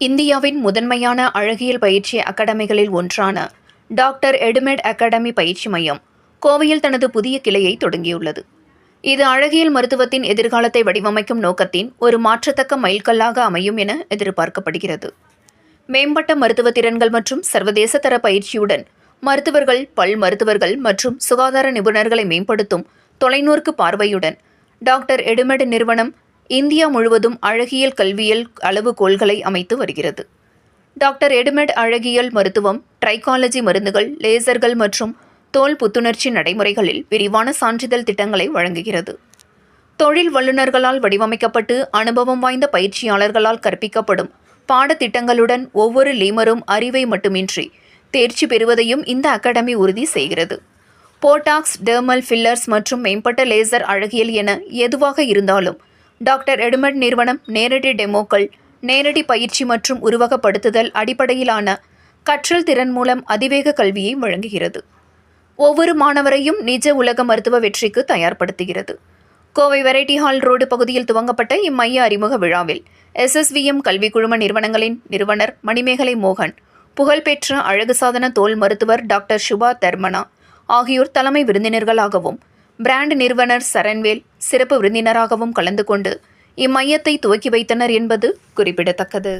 இந்தியாவின் முதன்மையான அழகியல் பயிற்சி அகாடமிகளில் ஒன்றான டாக்டர் எடுமெட் அகாடமி பயிற்சி மையம் கோவையில் தனது புதிய கிளையை தொடங்கியுள்ளது. இது அழகியல் மருத்துவத்தின் எதிர்காலத்தை வடிவமைக்கும் நோக்கத்தின் ஒரு மாற்றத்தக்க மைல்கல்லாக அமையும் என எதிர்பார்க்கப்படுகிறது. மேம்பட்ட மருத்துவ திறன்கள் மற்றும் சர்வதேச தர பயிற்சியுடன் மருத்துவர்கள், பல் மருத்துவர்கள் மற்றும் சுகாதார நிபுணர்களை மேம்படுத்தும் தொலைநோக்கு பார்வையுடன் டாக்டர் எடுமெட் நிறுவனம் இந்தியா முழுவதும் அழகியல் கல்வியல் அளவுகோல்களை அமைத்து வருகிறது. டாக்டர் எடுமெட் அழகியல் மருத்துவம், ட்ரைகாலஜி மருந்துகள், லேசர்கள் மற்றும் தோல் புத்துணர்ச்சி நடைமுறைகளில் விரிவான சான்றிதழ் திட்டங்களை வழங்குகிறது. தொழில் வல்லுநர்களால் வடிவமைக்கப்பட்டு அனுபவம் வாய்ந்த பயிற்சியாளர்களால் கற்பிக்கப்படும் பாடத்திட்டங்களுடன் ஒவ்வொரு லீமரும் அறிவை மட்டுமின்றி தேர்ச்சி பெறுவதையும் இந்த அகாடமி உறுதி செய்கிறது. போட்டாக்ஸ், டெர்மல் ஃபில்லர்ஸ் மற்றும் மேம்பட்ட லேசர் அழகியல் என எதுவாக இருந்தாலும் டாக்டர் எடுமெட் நிறுவனம் நேரடி டெமோக்கள், நேரடி பயிற்சி மற்றும் உருவகப்படுத்துதல் அடிப்படையிலான கற்றல் திறன் மூலம் அதிவேக கல்வியை வழங்குகிறது. ஒவ்வொரு மாணவரையும் நிஜ உலக மருத்துவ வெற்றிக்கு தயார்படுத்துகிறது. கோவை வெரைட்டி ஹால் ரோடு பகுதியில் துவங்கப்பட்ட இம்மைய அறிமுக விழாவில் SSVM கல்வி குழும நிறுவனங்களின் நிறுவனர் மணிமேகலை மோகன், புகழ்பெற்ற அழகு சாதன தோல் மருத்துவர் டாக்டர் சுபா தர்மனா ஆகியோர் தலைமை விருந்தினர்களாகவும், பிராண்ட் நிறுவனர் சரண்வேல் சிறப்பு விருந்தினராகவும் கலந்து கொண்டு இம்மையத்தை துவக்கி வைத்தனர் என்பது குறிப்பிடத்தக்கது.